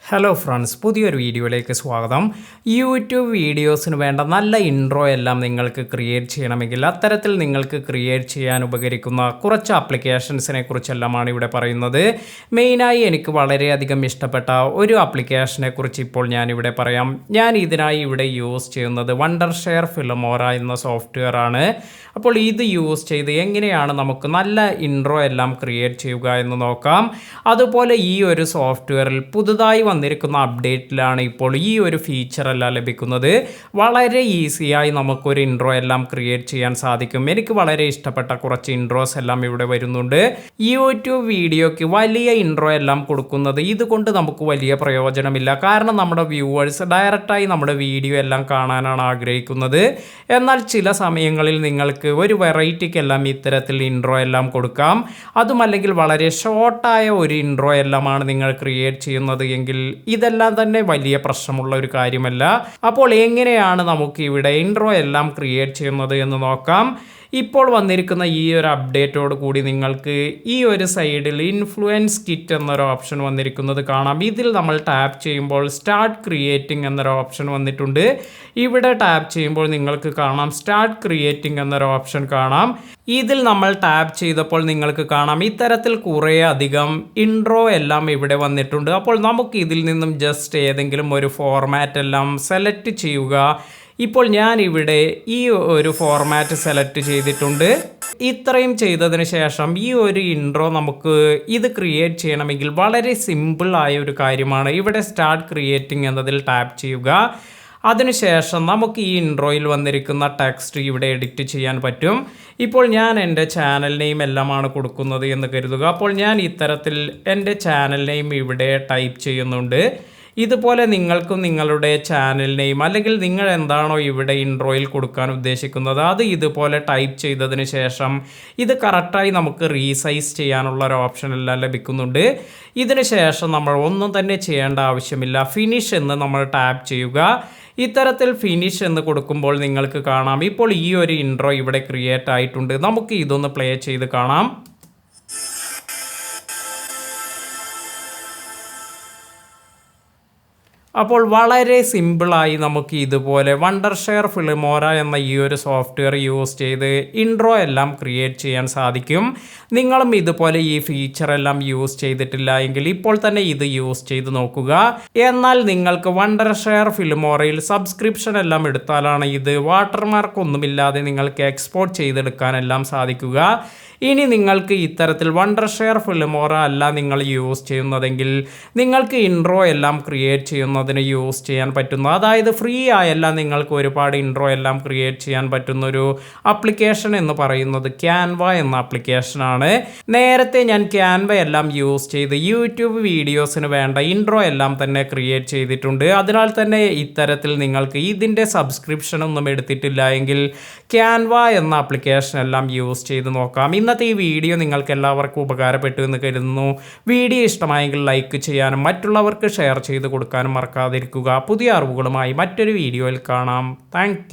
Hello friends, പുതിയൊരു വീഡിയോയിലേക്ക് സ്വാഗതം. യൂട്യൂബ് വീഡിയോസിന് വേണ്ട നല്ല ഇൻട്രോ എല്ലാം നിങ്ങൾക്ക് ക്രിയേറ്റ് ചെയ്യണമെങ്കിൽ അത്തരത്തിൽ നിങ്ങൾക്ക് ക്രിയേറ്റ് ചെയ്യാൻ ഉപകരിക്കുന്ന കുറച്ച് ആപ്ലിക്കേഷൻസിനെ കുറിച്ചെല്ലാമാണ് ഇവിടെ പറയുന്നത്. മെയിനായി എനിക്ക് വളരെയധികം ഇഷ്ടപ്പെട്ട ഒരു ആപ്ലിക്കേഷനെ കുറിച്ച് ഇപ്പോൾ ഞാനിവിടെ പറയാം. ഞാൻ ഇതിനായി ഇവിടെ യൂസ് ചെയ്യുന്നത് വണ്ടർഷെയർ ഫിൽമോറ എന്ന സോഫ്റ്റ്വെയർ ആണ്. അപ്പോൾ ഇത് യൂസ് ചെയ്ത് എങ്ങനെയാണ് നമുക്ക് നല്ല ഇൻട്രോ എല്ലാം ക്രിയേറ്റ് ചെയ്യുക എന്ന് നോക്കാം. അതുപോലെ ഈ ഒരു സോഫ്റ്റ്വെയറിൽ പുതുതായി വന്നിരിക്കുന്ന അപ്ഡേറ്റിലാണ് ഇപ്പോൾ ഈ ഒരു ഫീച്ചർ എല്ലാം ലഭിക്കുന്നത്. വളരെ ഈസിയായി നമുക്കൊരു ഇൻട്രോ എല്ലാം ക്രിയേറ്റ് ചെയ്യാൻ സാധിക്കും. എനിക്ക് വളരെ ഇഷ്ടപ്പെട്ട കുറച്ച് ഇൻട്രോസ് എല്ലാം ഇവിടെ വരുന്നുണ്ട്. യൂട്യൂബ് വീഡിയോയ്ക്ക് വലിയ ഇൻട്രോ എല്ലാം കൊടുക്കുന്നത് ഇതുകൊണ്ട് നമുക്ക് വലിയ പ്രയോജനമില്ല. കാരണം നമ്മുടെ വ്യൂവേഴ്സ് ഡയറക്റ്റായി നമ്മുടെ വീഡിയോ എല്ലാം കാണാനാണ് ആഗ്രഹിക്കുന്നത്. എന്നാൽ ചില സമയങ്ങളിൽ നിങ്ങൾക്ക് ഒരു വെറൈറ്റിക്കെല്ലാം ഇത്തരത്തിൽ ഇൻട്രോ എല്ലാം കൊടുക്കാം. അതുമല്ലെങ്കിൽ വളരെ ഷോർട്ടായ ഒരു ഇൻട്രോ എല്ലാമാണ് നിങ്ങൾ ക്രിയേറ്റ് ചെയ്യുന്നത് എങ്കിൽ ഇതെല്ലാം തന്നെ വലിയ പ്രശ്നമുള്ള ഒരു കാര്യമല്ല. അപ്പോൾ എങ്ങനെയാണ് നമുക്ക് ഇവിടെ ഇൻട്രോ എല്ലാം ക്രിയേറ്റ് ചെയ്യുന്നത് എന്ന് നോക്കാം. ഇപ്പോൾ വന്നിരിക്കുന്ന ഈ ഒരു അപ്ഡേറ്റോട് കൂടി നിങ്ങൾക്ക് ഈ ഒരു സൈഡിൽ ഇൻഫ്ലുവൻസ് കിറ്റ് എന്നൊരു ഓപ്ഷൻ വന്നിരിക്കുന്നത് കാണാം. ഇതിൽ നമ്മൾ ടാപ്പ് ചെയ്യുമ്പോൾ സ്റ്റാർട്ട് ക്രിയേറ്റിംഗ് എന്നൊരു ഓപ്ഷൻ വന്നിട്ടുണ്ട്. ഇവിടെ ടാപ്പ് ചെയ്യുമ്പോൾ നിങ്ങൾക്ക് കാണാം സ്റ്റാർട്ട് ക്രിയേറ്റിംഗ് എന്നൊരു ഓപ്ഷൻ കാണാം. ഇതിൽ നമ്മൾ ടാപ്പ് ചെയ്തപ്പോൾ നിങ്ങൾക്ക് കാണാം ഇത്തരത്തിൽ കുറേ അധികം ഇൻട്രോ എല്ലാം ഇവിടെ വന്നിട്ടുണ്ട്. അപ്പോൾ നമുക്ക് ഇതിൽ നിന്നും ജസ്റ്റ് ഏതെങ്കിലും ഒരു ഫോർമാറ്റ് എല്ലാം സെലക്ട് ചെയ്യുക. ഇപ്പോൾ ഞാൻ ഇവിടെ ഈ ഒരു ഫോർമാറ്റ് സെലക്ട് ചെയ്തിട്ടുണ്ട്. ഇത്രയും ചെയ്തതിന് ശേഷം ഈ ഒരു ഇൻട്രോ നമുക്ക് ഇത് ക്രിയേറ്റ് ചെയ്യണമെങ്കിൽ വളരെ സിമ്പിളായ ഒരു കാര്യമാണ്. ഇവിടെ സ്റ്റാർട്ട് ക്രിയേറ്റിംഗ് എന്നതിൽ ടാപ്പ് ചെയ്യുക. അതിനുശേഷം നമുക്ക് ഈ ഇൻട്രോയിൽ വന്നിരിക്കുന്ന ടെക്സ്റ്റ് ഇവിടെ എഡിറ്റ് ചെയ്യാൻ പറ്റും. ഇപ്പോൾ ഞാൻ എൻ്റെ ചാനൽ നെയിം എല്ലാമാണ് കൊടുക്കുന്നത് എന്ന് കരുതുക. അപ്പോൾ ഞാൻ ഇത്തരത്തിൽ എൻ്റെ ചാനൽ നെയിം ഇവിടെ ടൈപ്പ് ചെയ്യുന്നുണ്ട്. ഇതുപോലെ നിങ്ങൾക്കും നിങ്ങളുടെ ചാനൽ നെയിം അല്ലെങ്കിൽ നിങ്ങൾ എന്താണോ ഇവിടെ ഇൻട്രോയിൽ കൊടുക്കാൻ ഉദ്ദേശിക്കുന്നത് അത് ഇതുപോലെ ടൈപ്പ് ചെയ്തതിന് ശേഷം ഇത് കറക്റ്റായി നമുക്ക് റീസൈസ് ചെയ്യാനുള്ള ഒരു ഓപ്ഷൻ എല്ലാം ലഭിക്കുന്നുണ്ട്. ഇതിന് ശേഷം നമ്മൾ ഒന്നും തന്നെ ചെയ്യേണ്ട ആവശ്യമില്ല. ഫിനിഷ് എന്ന് നമ്മൾ ടാപ്പ് ചെയ്യുക. ഇത്തരത്തിൽ ഫിനിഷ് എന്ന് കൊടുക്കുമ്പോൾ നിങ്ങൾക്ക് കാണാം ഇപ്പോൾ ഈ ഒരു ഇൻട്രോ ഇവിടെ ക്രിയേറ്റ് ആയിട്ടുണ്ട്. നമുക്ക് ഇതൊന്ന് പ്ലേ ചെയ്ത് കാണാം. അപ്പോൾ വളരെ സിമ്പിളായി നമുക്ക് ഇതുപോലെ വണ്ടർഷെയർ ഫിൽമോറ എന്ന ഈ ഒരു സോഫ്റ്റ്വെയർ യൂസ് ചെയ്ത് ഇൻട്രോ എല്ലാം ക്രിയേറ്റ് ചെയ്യാൻ സാധിക്കും. നിങ്ങളും ഇതുപോലെ ഈ ഫീച്ചർ എല്ലാം യൂസ് ചെയ്തിട്ടില്ല എങ്കിൽ ഇപ്പോൾ തന്നെ ഇത് യൂസ് ചെയ്ത് നോക്കുക. എന്നാൽ നിങ്ങൾക്ക് വണ്ടർഷെയർ ഫിൽമോറയിൽ സബ്സ്ക്രിപ്ഷൻ എല്ലാം എടുത്താലാണ് ഇത് വാട്ടർമാർക്ക് ഒന്നുമില്ലാതെ നിങ്ങൾക്ക് എക്സ്പോർട്ട് ചെയ്തെടുക്കാനെല്ലാം സാധിക്കുക. ഇനി നിങ്ങൾക്ക് ഇത്തരത്തിൽ വണ്ടർഷെയർ ഫിൽമോറ അല്ല നിങ്ങൾ യൂസ് ചെയ്യുന്നതെങ്കിൽ നിങ്ങൾക്ക് ഇൻട്രോ എല്ലാം ക്രിയേറ്റ് ചെയ്യുന്നതിന് യൂസ് ചെയ്യാൻ പറ്റുന്ന, അതായത് ഫ്രീ ആയല്ല നിങ്ങൾക്ക് ഒരുപാട് ഇൻട്രോ എല്ലാം ക്രിയേറ്റ് ചെയ്യാൻ പറ്റുന്നൊരു ആപ്ലിക്കേഷൻ എന്ന് പറയുന്നത് ക്യാൻവ എന്ന ആപ്ലിക്കേഷനാണ്. നേരത്തെ ഞാൻ ക്യാൻവ എല്ലാം യൂസ് ചെയ്ത് യൂട്യൂബ് വീഡിയോസിന് വേണ്ട ഇൻട്രോ എല്ലാം തന്നെ ക്രിയേറ്റ് ചെയ്തിട്ടുണ്ട്. അതിനാൽ തന്നെ ഇത്തരത്തിൽ നിങ്ങൾക്ക് ഇതിൻ്റെ സബ്സ്ക്രിപ്ഷൻ ഒന്നും എടുത്തിട്ടില്ല എങ്കിൽ ക്യാൻവ എന്ന ആപ്ലിക്കേഷൻ എല്ലാം യൂസ് ചെയ്ത് നോക്കാം. ഇന്നത്തെ ഈ വീഡിയോ നിങ്ങൾക്ക് എല്ലാവർക്കും ഉപകാരപ്പെട്ടു എന്ന് കരുതുന്നു. വീഡിയോ ഇഷ്ടമായെങ്കിൽ ലൈക്ക് ചെയ്യാനും മറ്റുള്ളവർക്ക് ഷെയർ ചെയ്ത് കൊടുക്കാനും മറക്കാതിരിക്കുക. പുതിയ അറിവുകളുമായി മറ്റൊരു വീഡിയോയിൽ കാണാം. താങ്ക്